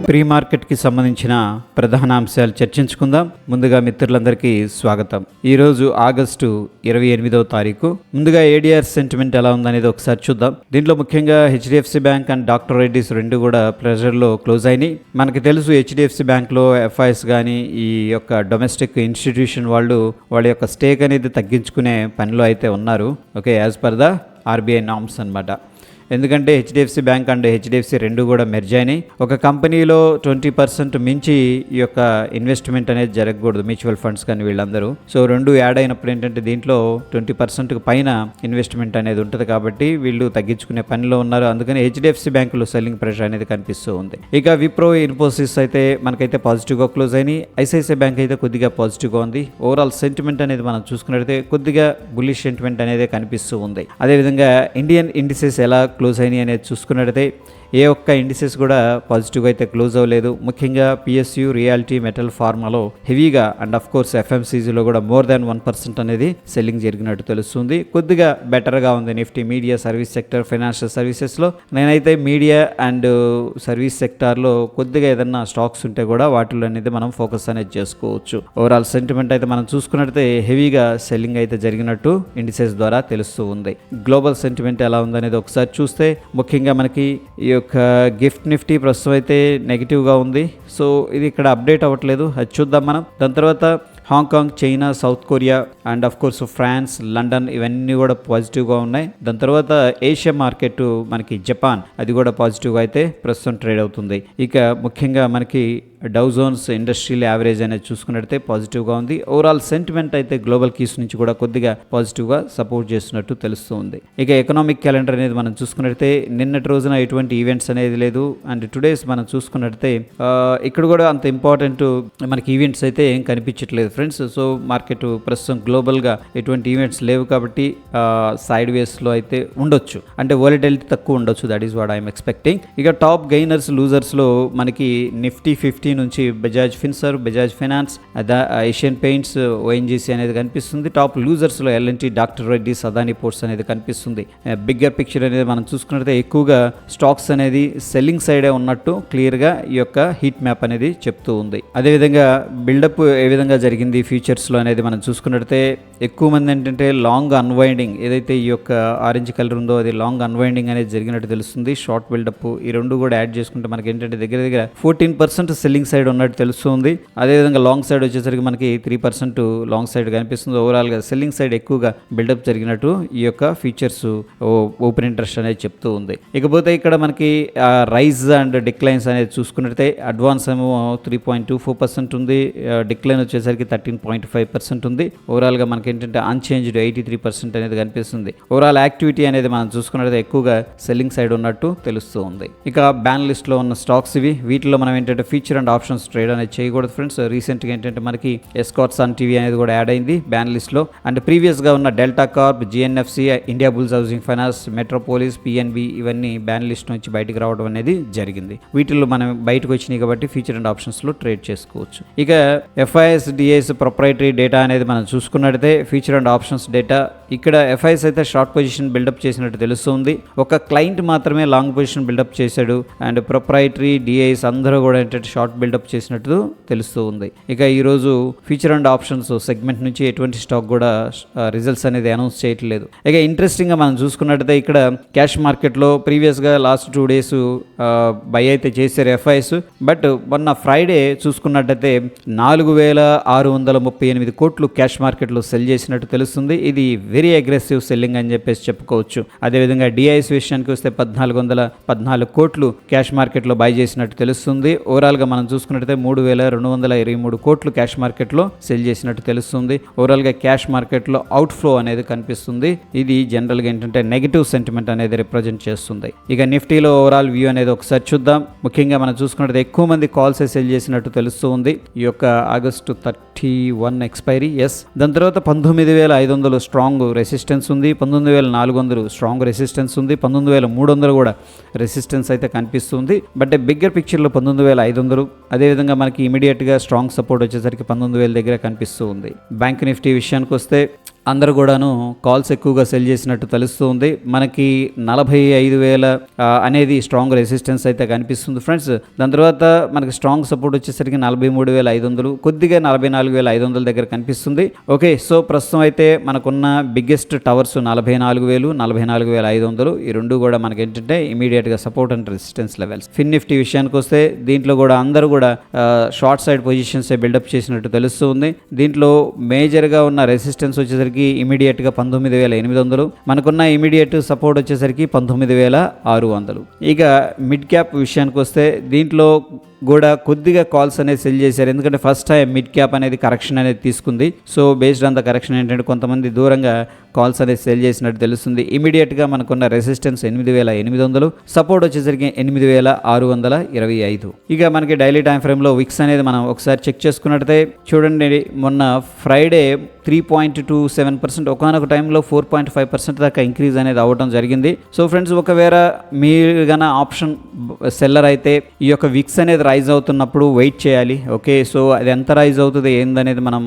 Pre మార్కెట్కి సంబంధించిన ప్రధాన అంశాలు చర్చించుకుందాం. ముందుగా మిత్రులందరికీ స్వాగతం. ఈరోజు ఆగస్టు 28వ తారీఖు. ముందుగా ఏడిఆర్ సెంటిమెంట్ ఎలా ఉందనేది ఒకసారి చూద్దాం. దీంట్లో ముఖ్యంగా HDFC bank and doctor Reddy's రెండు కూడా ప్రెజర్లో క్లోజ్ అయినాయి. మనకి తెలుసు హెచ్డిఎఫ్సి బ్యాంక్లో ఎఫ్ఐఎస్ కానీ ఈ యొక్క డొమెస్టిక్ ఇన్స్టిట్యూషన్ వాళ్ళ యొక్క స్టేక్ అనేది తగ్గించుకునే పనిలో అయితే ఉన్నారు. Okay, as per the RBI norms అనమాట. ఎందుకంటే హెచ్డిఎఫ్సి బ్యాంక్ అండ్ హెచ్డిఎఫ్సి రెండు కూడా మెర్జ్ అయినాయి. ఒక కంపెనీలో 20% మించి ఈ యొక్క ఇన్వెస్ట్మెంట్ అనేది జరగకూడదు, మ్యూచువల్ ఫండ్స్ కానీ వీళ్ళందరూ. సో రెండు యాడ్ అయినప్పుడు ఏంటంటే దీంట్లో 20% పైన ఇన్వెస్ట్మెంట్ అనేది ఉంటుంది కాబట్టి వీళ్ళు తగ్గించుకునే పనిలో ఉన్నారు. అందుకని హెచ్డిఎఫ్సి బ్యాంకులో సెల్లింగ్ ప్రెషర్ అనేది కనిపిస్తూ ఉంది. ఇక విప్రో, ఇన్ఫోసిస్ అయితే మనకైతే పాజిటివ్గా క్లోజ్ అయినాయి. ఐసిఐసిఐ బ్యాంక్ అయితే కొద్దిగా పాజిటివ్గా ఉంది. ఓవరాల్ సెంటిమెంట్ అనేది మనం చూసుకున్నట్లయితే కొద్దిగా బుల్లిష్ సెంటిమెంట్ అనేది కనిపిస్తూ ఉంది. అదేవిధంగా ఇండియన్ ఇండిసెస్ ఎలా క్లోజ్ అయినాయి అనేది చూసుకున్నట్లయితే ఏ ఒక్క ఇండిసెస్ కూడా పాజిటివ్గా అయితే క్లోజ్ అవ్వలేదు. ముఖ్యంగా పిఎస్యు, రియాలిటీ, మెటల్, ఫార్మాలో హెవీగా అండ్ ఆఫ్ కోర్స్ ఎఫ్ఎంసీజీలో కూడా మోర్ దాన్ 1% అనేది సెల్లింగ్ జరిగినట్టు తెలుస్తుంది. కొద్దిగా బెటర్గా ఉంది Nifty. Media, service sector, financial సర్వీసెస్లో నేనైతే మీడియా అండ్ సర్వీస్ సెక్టార్లో కొద్దిగా ఏదన్నా స్టాక్స్ ఉంటే కూడా వాటిలో అనేది మనం ఫోకస్ అనేది చేసుకోవచ్చు. ఓవరాల్ సెంటిమెంట్ అయితే మనం చూసుకున్నట్లయితే హెవీగా సెల్లింగ్ అయితే జరిగినట్టు ఇండిసెస్ ద్వారా తెలుస్తూ ఉంది. గ్లోబల్ సెంటిమెంట్ ఎలా ఉందనేది ఒకసారి చూస్తే ముఖ్యంగా మనకి ఈ యొక్క గిఫ్ట్ నిఫ్టీ ప్రస్తుతం అయితే నెగిటివ్గా ఉంది. సో ఇది ఇక్కడ అప్డేట్ అవ్వట్లేదు, అది చూద్దాం మనం. దాని తర్వాత Hong Kong, China, South Korea and of course France, London ఇవన్నీ కూడా పాజిటివ్గా ఉన్నాయి. దాని తర్వాత ఏషియా మార్కెట్ మనకి జపాన్, అది కూడా పాజిటివ్గా అయితే ప్రస్తుతం ట్రేడ్ అవుతుంది. ఇక ముఖ్యంగా మనకి డౌ జోన్స్ ఇండస్ట్రియల్ యావరేజ్ అనేది చూసుకున్నట్లయితే పాజిటివ్గా ఉంది. ఓవరాల్ సెంటిమెంట్ అయితే గ్లోబల్ కీస్ నుంచి కూడా కొద్దిగా పాజిటివ్గా సపోర్ట్ చేస్తున్నట్టు తెలుస్తూ ఉంది. ఇక ఎకనామిక్ క్యాలెండర్ అనేది మనం చూసుకున్నట్లయితే నిన్నటి రోజున ఎటువంటి ఈవెంట్స్ అనేది లేదు. అండ్ టుడేస్ మనం చూసుకున్నట్లయితే ఇక్కడ కూడా అంత ఇంపార్టెంట్ మనకి ఈవెంట్స్ అయితే ఏం కనిపించట్లేదు ఫ్రెండ్స్. సో మార్కెట్ ప్రస్తుతం గ్లోబల్గా ఎటువంటి ఈవెంట్స్ లేవు కాబట్టి సైడ్ వేస్లో అయితే ఉండొచ్చు, అంటే వాలటిలిటీ తక్కువ ఉండొచ్చు. That is what I'm expecting. ఇక టాప్ గెయినర్స్, లూజర్స్లో మనకి నిఫ్టీ 50 నుంచి Bajaj Finserv, Bajaj finance, Asian paints, ONGC అనేది కనిపిస్తుంది. టాప్ లూజర్స్లో LNT, doctor Reddy's, Adani ports అనేది కనిపిస్తుంది. బిగ్గర్ పిక్చర్ అనేది మనం చూసుకున్నట్లయితే ఎక్కువగా స్టాక్స్ అనేది సెల్లింగ్ సైడే ఉన్నట్టు క్లియర్గా ఈ యొక్క హీట్ మ్యాప్ అనేది చెప్తూ ఉంది. అదేవిధంగా బిల్డప్ ఏ విధంగా జరిగింది ఫ్యూచర్స్లో అనేది మనం చూసుకున్నట్లయితే ఎక్కువ మంది ఏంటంటే లాంగ్ అన్వైండింగ్, ఏదైతే ఈ యొక్క ఆరెంజ్ కలర్ ఉందో అది లాంగ్ అన్వైండింగ్ అనేది జరిగినట్టు తెలుస్తుంది. షార్ట్ బిల్డప్ ఈ రెండు కూడా యాడ్ చేసుకుంటే మనకి ఏంటంటే దగ్గర 14% సెల్లింగ్ సైడ్ ఉన్నట్టు తెలుస్తుంది. అదేవిధంగా లాంగ్ సైడ్ వచ్చేసరికి మనకి 3% లాంగ్ సైడ్ కనిపిస్తుంది. ఓవరాల్గా సెల్లింగ్ సైడ్ ఎక్కువగా బిల్డప్ జరిగినట్టు ఈ యొక్క ఫీచర్స్ ఓపెన్ ఇంట్రెస్ట్ అనేది చెప్తూ ఉంది. ఇకపోతే ఇక్కడ మనకి రైజ్ అండ్ డిక్లైన్స్ అనేది చూసుకున్నట్లయితే అడ్వాన్స్ ఏమో 3.24% ఉంది, డిక్లైన్ వచ్చేసరికి 13.5% ఉంది. ఓవరాల్గా మనకి ఏంటంటే అన్చేంజ్డ్ 83% అనేది కనిపిస్తుంది. ఓవరాల్ యాక్టివిటీ అనేది మనం చూసుకున్నట్లయితే ఎక్కువగా సెల్లింగ్ సైడ్ ఉన్నట్టు తెలుస్తూ ఉంది. ఇక బ్యాన్ లిస్ట్లో ఉన్న స్టాక్స్ ఇవి. వీటిలో మనం ఏంటంటే ఫ్యూచర్ అండ్ ఆప్షన్స్ ట్రేడ్ అనేది చేయకూడదు ఫ్రెండ్స్. రీసెంట్గా ఏంటంటే మనకి ఎస్కాట్, సన్ టీవీ అనేది కూడా యాడ్ అయింది బ్యాన్ లిస్ట్లో. అండ్ ప్రీవియస్గా ఉన్న delta Corp, GNFC, India bulls housing finance, Metropolis, PNB ఇవన్నీ బ్యాన్ లిస్ట్ నుంచి బయటకు రావడం అనేది జరిగింది. వీటిల్లో మనం బయటకు వచ్చినాయి కాబట్టి ఫ్యూచర్ అండ్ ఆప్షన్స్లో ట్రేడ్ చేసుకోవచ్చు. ఇక ఎఫ్ఐఎస్, డిఐఎస్ ప్రొప్రైటరీ డేటా అనేది మనం చూసుకున్నట్లయితే ఫ్యూచర్ అండ్ ఆప్షన్స్ డేటా ఇక్కడ ఎఫ్ఐఎస్ అయితే షార్ట్ పొజిషన్ బిల్డప్ చేసినట్టు తెలుస్తుంది. ఒక క్లయింట్ మాత్రమే లాంగ్ పొజిషన్ బిల్డప్ చేశాడు. అండ్ ప్రొప్రైటరీ, డిఐఎస్ అందరూ కూడా ఏంటంటే షార్ట్ బిల్డప్ చేసినట్టు తెలుస్తూ ఉంది. ఇక ఈరోజు ఫ్యూచర్ అండ్ ఆప్షన్స్ సెగ్మెంట్ నుంచి ఎటువంటి స్టాక్ కూడా రిజల్ట్స్ అనేది అనౌన్స్ చేయట్లేదు. ఇక ఇంట్రెస్టింగ్గా మనం చూసుకున్నట్టయితే ఇక్కడ క్యాష్ మార్కెట్లో ప్రీవియస్గా లాస్ట్ 2 days బై అయితే చేశారు ఎఫ్ఐఎస్. బట్ మొన్న ఫ్రైడే చూసుకున్నట్టయితే 4,638 కోట్లు క్యాష్ మార్కెట్లో సెల్ చేసినట్టు తెలుస్తుంది. ఇది వెరీ అగ్రెసివ్ సెల్లింగ్ అని చెప్పేసి చెప్పుకోవచ్చు. అదేవిధంగా డిఐఎస్ విషయానికి వస్తే 1,414 కోట్లు క్యాష్ మార్కెట్లో బై చేసినట్టు తెలుస్తుంది. ఓవరాల్గా మనం చూసుకున్నట్టయితే 3,223 కోట్లు క్యాష్ మార్కెట్లో సెల్ చేసినట్టు తెలుస్తుంది. ఓవరాల్గా క్యాష్ మార్కెట్లో అవుట్ ఫ్లో అనేది కనిపిస్తుంది. ఇది జనరల్గా ఏంటంటే నెగిటివ్ సెంటిమెంట్ అనేది రిప్రజెంట్ చేస్తుంది. ఇక నిఫ్టీలో ఓవరాల్ వ్యూ అనేది ఒకసారి చూద్దాం. ముఖ్యంగా మనం చూసుకున్నట్లయితే ఎక్కువ మంది కాల్స్ సెల్ చేసినట్టు తెలుస్తూ ఉంది. ఈ యొక్క ఆగస్టు 31 ఎక్స్పైరీ. దాని తర్వాత 19,500 స్ట్రాంగ్ రెసిస్టెన్స్ ఉంది, 19,400 స్ట్రాంగ్ రెసిస్టెన్స్ ఉంది, 19,300 కూడా రెసిస్టెన్స్ అయితే కనిపిస్తుంది. బట్ బిగ్గర్ పిక్చర్లో 19,500. అదేవిధంగా మనకి ఇమీడియట్గా స్ట్రాంగ్ సపోర్ట్ వచ్చేసరికి 19,000 దగ్గర కనిపిస్తూ ఉంది. బ్యాంక్ నిఫ్టీ విషయానికి వస్తే అందరూ కూడాను కాల్స్ ఎక్కువగా సెల్ చేసినట్టు తెలుస్తుంది. మనకి 45,000 అనేది స్ట్రాంగ్ రెసిస్టెన్స్ అయితే కనిపిస్తుంది ఫ్రెండ్స్. దాని తర్వాత మనకి స్ట్రాంగ్ సపోర్ట్ వచ్చేసరికి 43,500, కొద్దిగా 44,500 దగ్గర కనిపిస్తుంది. ఓకే, సో ప్రస్తుతం అయితే మనకున్న బిగ్గెస్ట్ టవర్స్ 44,000, 44,500 ఈ రెండు కూడా మనకి ఏంటంటే ఇమీడియట్గా support and resistance levels. Fin Nifty విషయానికి వస్తే దీంట్లో కూడా అందరూ కూడా షార్ట్ సైడ్ పొజిషన్స్ బిల్డప్ చేసినట్టు తెలుస్తుంది. దీంట్లో మేజర్గా ఉన్న రెసిస్టెన్స్ వచ్చేసరికి ఇమీడియట్గా 19,800, మనకున్న ఇమీడియట్ సపోర్ట్ వచ్చేసరికి 19,600. ఇక మిడ్ క్యాప్ విషయానికి వస్తే దీంట్లో కూడా కొద్దిగా కాల్స్ అనేది సెల్ చేశారు, ఎందుకంటే ఫస్ట్ టైం మిడ్ క్యాప్ అనేది కరెక్షన్ అనేది తీసుకుంది. So based on the correction ఏంటంటే కొంతమంది దూరంగా కాల్స్ అనేది సెల్ చేసినట్టు తెలుస్తుంది. ఇమీడియట్గా మనకున్న రెసిస్టెన్స్ 8,800, సపోర్ట్ వచ్చేసరికి 8,625. ఇక మనకి డైలీ టైం ఫ్రేమ్లో విక్స్ అనేది మనం ఒకసారి చెక్ చేసుకున్నట్టయితే చూడండి, మొన్న ఫ్రైడే 3.27%, ఒకనొక టైంలో 4.5% దాకా ఇంక్రీజ్ అనేది అవ్వడం జరిగింది. సో ఫ్రెండ్స్, ఒకవేళ మీరు గన ఆప్షన్ సెల్లర్ అయితే ఈ యొక్క విక్స్ అనేది రైజ్ అవుతున్నప్పుడు వెయిట్ చేయాలి. ఓకే, సో అది ఎంత రైజ్ అవుతుంది ఏందనేది మనం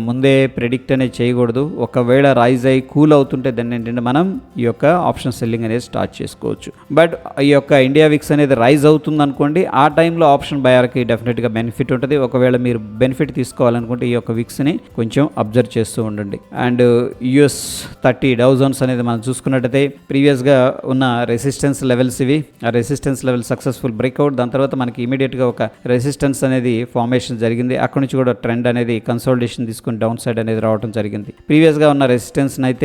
ముందే ప్రెడిక్ట్ అనేది చేయకూడదు. ఒకవేళ రైజ్ అయ్యి కూల్ అవుతుంటే దాన్ని ఏంటంటే మనం ఈ యొక్క ఆప్షన్ సెల్లింగ్ అనేది స్టార్ట్ చేసుకోవచ్చు. బట్ ఈ యొక్క ఇండియా విక్స్ అనేది రైజ్ అవుతుంది అనుకోండి, ఆ టైంలో ఆప్షన్ బయర్కి డెఫినెట్గా బెనిఫిట్ ఉంటుంది. ఒకవేళ మీరు బెనిఫిట్ తీసుకోవాలనుకుంటే ఈ యొక్క విక్స్ని కొంచెం అబ్జర్వ్ చేస్తూ ఉండండి. అండ్ US 30 డౌ జోన్స్ అనేది మనం చూసుకున్నట్టయితే ప్రీవియస్గా ఉన్న రెసిస్టెన్స్ లెవెల్స్ ఇవి. ఆ రెసిస్టెన్స్ లెవెల్ సక్సెస్ఫుల్ బ్రేక్అవుట్, దాని తర్వాత మనకి ఇమీడియట్గా ఒక రెసిస్టెన్స్ అనేది ఫార్మేషన్ జరిగింది. అక్కడి నుంచి కూడా ట్రెండ్ అనేది కన్సాలిడేషన్ తీసుకుని డౌన్ సైడ్ అనేది రావడం జరిగింది. ప్రీవియస్గా ఉన్న రెసిస్టెన్స్ని అయితే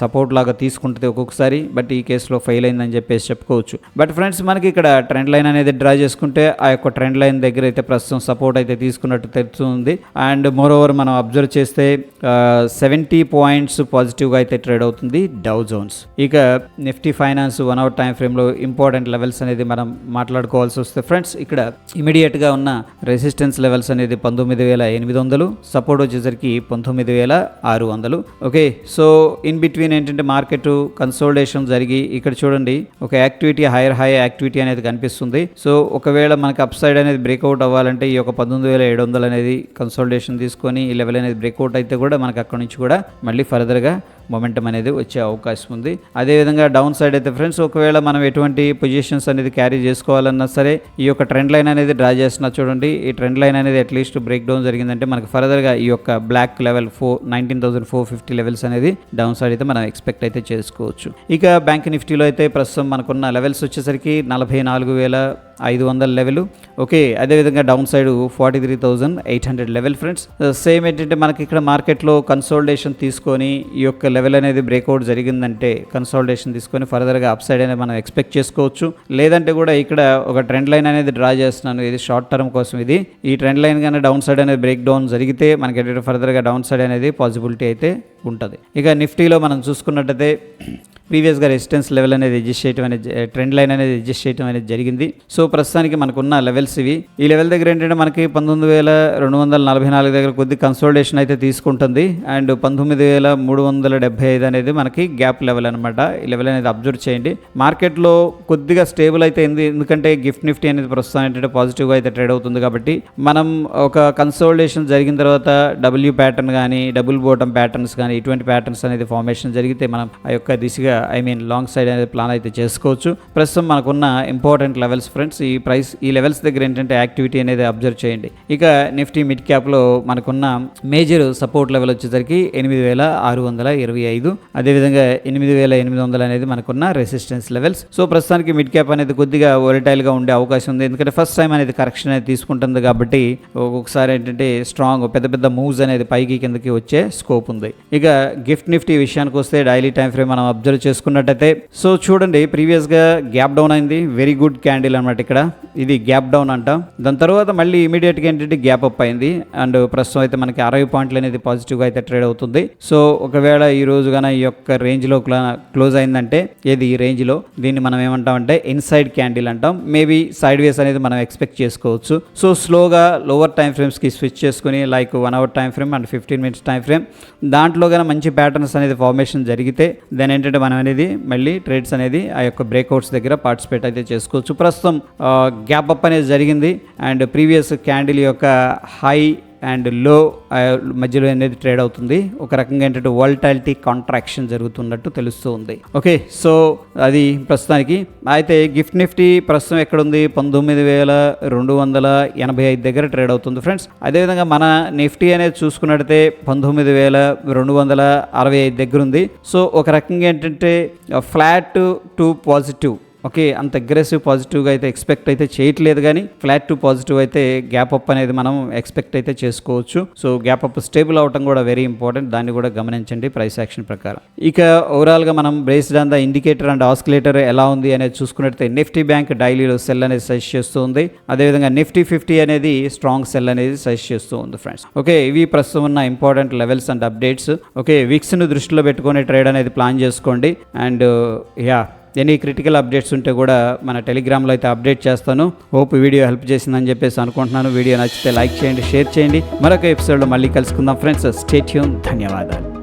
సపోర్ట్ లాగా తీసుకుంటుంది ఒక్కొక్కసారి, బట్ ఈ కేసులో ఫెయిల్ అయిందని చెప్పేసి చెప్పుకోవచ్చు. బట్ ఫ్రెండ్స్, మనకి ఇక్కడ ట్రెండ్ లైన్ అనేది డ్రా చేసుకుంటే ఆ యొక్క ట్రెండ్ లైన్ దగ్గర అయితే ప్రస్తుతం సపోర్ట్ అయితే తీసుకున్నట్టు తెలుస్తుంది. అండ్ మోర్ ఓవర్ మనం అబ్జర్వ్ చేస్తే 70 పాయింట్స్ పాజిటివ్గా అయితే ట్రేడ్ అవుతుంది డౌ జోన్స్. ఇక నిఫ్టీ ఫైనాన్స్ 1 అవర్ టైం ఫ్రేమ్లో ఇంపార్టెంట్ లెవెల్స్ అనేది మనం మాట్లాడుకోవాల్సి వస్తే ఫ్రెండ్స్, ఇక్కడ ఇమీడియట్గా ఉన్న రెసిస్టెన్స్ లెవెల్స్ అనేది 19,800, సపోర్ట్ వచ్చేసరికి 19,600. ఓకే, సో ఇన్ బిట్వీన్ ఏంటంటే మార్కెట్ కన్సోలిడేషన్ జరిగి ఇక్కడ చూడండి ఒక యాక్టివిటీ హైయర్ హై యాక్టివిటీ అనేది కనిపిస్తుంది. సో ఒకవేళ మనకి అప్ సైడ్ అనేది బ్రేక్అవుట్ అవ్వాలంటే ఈ యొక్క 19,700 అనేది కన్సోలిడేషన్ తీసుకొని ఈ లెవెల్ అనేది బ్రేక్అవుట్ అయితే కూడా మనకి అక్కడ నుంచి కూడా మళ్ళీ ఫర్దర్గా మొమెంటం అనేది వచ్చే అవకాశం ఉంది. అదేవిధంగా డౌన్ సైడ్ అయితే ఫ్రెండ్స్, ఒకవేళ మనం ఎటువంటి పొజిషన్స్ అనేది క్యారీ చేసుకోవాలన్నా సరే ఈ యొక్క ట్రెండ్ లైన్ అనేది డ్రా చేస్తున్నా చూడండి. ఈ ట్రెండ్ లైన్ అనేది అట్లీస్ట్ బ్రేక్ డౌన్ జరిగిందంటే మనకి ఫర్దర్గా ఈ యొక్క బ్లాక్ లెవెల్ 19,450 లెవెల్స్ అనేది డౌన్ సైడ్ అయితే మనం ఎక్స్పెక్ట్ అయితే చేసుకోవచ్చు. ఇక బ్యాంక్ నిఫ్టీలో అయితే ప్రస్తుతం మనకున్న లెవెల్స్ వచ్చేసరికి 44,500 లెవెల్. ఓకే, అదేవిధంగా down side 43,800 level friends. Same ఏంటంటే మనకి ఇక్కడ మార్కెట్లో కన్సోలిడేషన్ తీసుకొని ఈ యొక్క లెవెల్ అనేది బ్రేక్అవుట్ జరిగిందంటే కన్సాలిడేషన్ తీసుకొని ఫర్దర్గా అప్ సైడ్ అనేది మనం ఎక్స్పెక్ట్ చేసుకోవచ్చు. లేదంటే కూడా ఇక్కడ ఒక ట్రెండ్ లైన్ అనేది డ్రా చేస్తున్నాను, ఇది షార్ట్ టర్మ్ కోసం. ఇది ఈ ట్రెండ్ లైన్ కానీ డౌన్ సైడ్ అనేది బ్రేక్ డౌన్ జరిగితే మనకి ఫర్దర్గా డౌన్ సైడ్ అనేది పాసిబిలిటీ అయితే ఉంటుంది. ఇక నిఫ్టీలో మనం చూసుకున్నట్టయితే ప్రీవియస్గా రెసిస్టెన్స్ లెవెల్ అనేది అడ్జస్ట్ చేయడం అనేది ట్రెండ్ లైన్ అనేది అడ్జస్ట్ చేయడం అనేది జరిగింది. సో ప్రస్తుతానికి మనకున్న లెవెల్స్ ఇవి. ఈ లెవెల్ దగ్గర ఏంటంటే మనకి 19,244 దగ్గర కొద్ది కన్సోలిడేషన్ అయితే తీసుకుంటుంది. అండ్ 19,375 అనేది మనకి గ్యాప్ లెవెల్ అనమాట. ఈ లెవెల్ అనేది అబ్జర్వ్ చేయండి. మార్కెట్లో కొద్దిగా స్టేబుల్ అయితే ఎందుకంటే గిఫ్ట్ నిఫ్టీ అనేది ప్రస్తుతం ఏంటంటే పాజిటివ్గా అయితే ట్రేడ్ అవుతుంది కాబట్టి మనం ఒక కన్సోలిడేషన్ జరిగిన తర్వాత డబ్ల్యూ ప్యాటర్న్ కానీ డబుల్ బాటమ్ ప్యాటర్న్స్ కానీ ఇటువంటి ప్యాటర్న్స్ అనేది ఫార్మేషన్ జరిగితే మనం ఆ యొక్క దిశగా లాంగ్ సైడ్ అనేది ప్లాన్ అయితే చేసుకోవచ్చు. ప్రస్తుతం మనకున్న ఇంపార్టెంట్ లెవెల్స్ ఫ్రెండ్స్, ఈ లెవెల్స్ దగ్గర ఏంటంటే యాక్టివిటీ అనేది అబ్జర్వ్ చేయండి. ఇక నిఫ్టీ మిడ్ క్యాప్లో మనకున్న మేజర్ సపోర్ట్ లెవెల్ వచ్చేసరికి 8,625, అదేవిధంగా 8,800 అనేది మనకున్న రెసిస్టెన్స్ లెవెల్స్. సో ప్రస్తుతానికి మిడ్ క్యాప్ అనేది కొద్దిగా వోలటైల్గా ఉండే అవకాశం ఉంది, ఎందుకంటే ఫస్ట్ టైం అనేది కరెక్షన్ అనేది తీసుకుంటుంది కాబట్టి ఒక్కొక్కసారి ఏంటంటే స్ట్రాంగ్ పెద్ద పెద్ద మూవ్స్ అనేది పైకి కిందకి వచ్చే స్కోప్ ఉంది. ఇక గిఫ్ట్ నిఫ్టీ విషయానికి వస్తే డైలీ టైం ఫ్రేమ్ మనం అబ్జర్వ్ చేసుకున్నట్టయితే సో చూడండి ప్రీవియస్గా గ్యాప్ డౌన్ అయింది, వెరీ గుడ్ క్యాండిల్ అనమాట. ఇక్కడ ఇది గ్యాప్ డౌన్ అంటాం. దాని తర్వాత మళ్ళీ ఇమీడియట్గా ఏంటంటే గ్యాప్ అప్ అయింది. అండ్ ప్రస్తుతం అయితే మనకి 60 పాయింట్లు అనేది పాజిటివ్గా అయితే ట్రేడ్ అవుతుంది. సో ఒకవేళ ఈ రోజు కానీ ఈ యొక్క రేంజ్లో క్లోజ్ అయిందంటే ఏది ఈ రేంజ్లో దీన్ని మనం ఏమంటామంటే ఇన్సైడ్ క్యాండిల్ అంటాం. మేబీ సైడ్ వేస్ అనేది మనం ఎక్స్పెక్ట్ చేసుకోవచ్చు. సో స్లోగా లోవర్ టైం ఫ్రేమ్స్కి స్విచ్ చేసుకుని like 1 hour time frame and 15 minutes time frame దాంట్లో కానీ మంచి ప్యాటర్న్స్ అనేది ఫార్మేషన్ జరిగితే దాని ఏంటంటే మనం అనేది మళ్ళీ ట్రేడ్స్ అనేది ఆ యొక్క బ్రేక్అవుట్స్ దగ్గర పార్టిసిపేట్ అయితే చేసుకోవచ్చు. ప్రస్తుతం గ్యాప్ అప్ అనేది జరిగింది అండ్ ప్రీవియస్ క్యాండిల్ యొక్క హై అండ్ లో మధ్యలో అనేది ట్రేడ్ అవుతుంది. ఒక రకంగా ఏంటంటే వాలటాలిటీ కాంట్రాక్షన్ జరుగుతున్నట్టు తెలుస్తూ ఉంది. ఓకే, సో అది ప్రస్తుతానికి. అయితే గిఫ్ట్ నిఫ్టీ ప్రస్తుతం ఎక్కడుంది? 19,285 దగ్గర ట్రేడ్ అవుతుంది ఫ్రెండ్స్. అదేవిధంగా మన నిఫ్టీ అనేది చూసుకున్నట్టయితే 19,265 దగ్గర ఉంది. సో ఒక రకంగా ఏంటంటే ఫ్లాట్ టు పాజిటివ్. ఓకే, అంత అగ్రెసివ్ పాజిటివ్గా అయితే ఎక్స్పెక్ట్ అయితే చేయట్లేదు, కానీ ఫ్లాట్ టు పాజిటివ్ అయితే గ్యాప్ అప్ అనేది మనం ఎక్స్పెక్ట్ అయితే చేసుకోవచ్చు. సో గ్యాప్ అప్ స్టేబుల్ అవటం కూడా వెరీ ఇంపార్టెంట్, దాన్ని కూడా గమనించండి ప్రైస్ యాక్షన్ ప్రకారం. ఇక ఓవరాల్గా మనం based on the indicator and oscillator ఎలా ఉంది అనేది చూసుకున్నట్లయితే నిఫ్టీ బ్యాంక్ డైలీలో సెల్ అనేది సజెస్ట్ చేస్తూ ఉంది. అదేవిధంగా నిఫ్టీ 50 అనేది స్ట్రాంగ్ సెల్ అనేది సజెస్ట్ చేస్తూ ఉంది ఫ్రెండ్స్. ఓకే, ఇవి ప్రస్తుతం ఉన్న important levels and updates. Okay, వీక్స్ను దృష్టిలో పెట్టుకొని ట్రేడ్ అనేది ప్లాన్ చేసుకోండి. అండ్ ఎనీ క్రిటికల్ అప్డేట్స్ ఉంటే కూడా మన టెలిగ్రామ్లో అయితే అప్డేట్ చేస్తాను. హోప్ వీడియో హెల్ప్ చేసిందని చెప్పేసి అనుకుంటున్నాను. వీడియో నచ్చితే లైక్ చేయండి, షేర్ చేయండి. మరొక ఎపిసోడ్లో మళ్ళీ కలుసుకుందాం ఫ్రెండ్స్. Stay tune. ధన్యవాదాలు.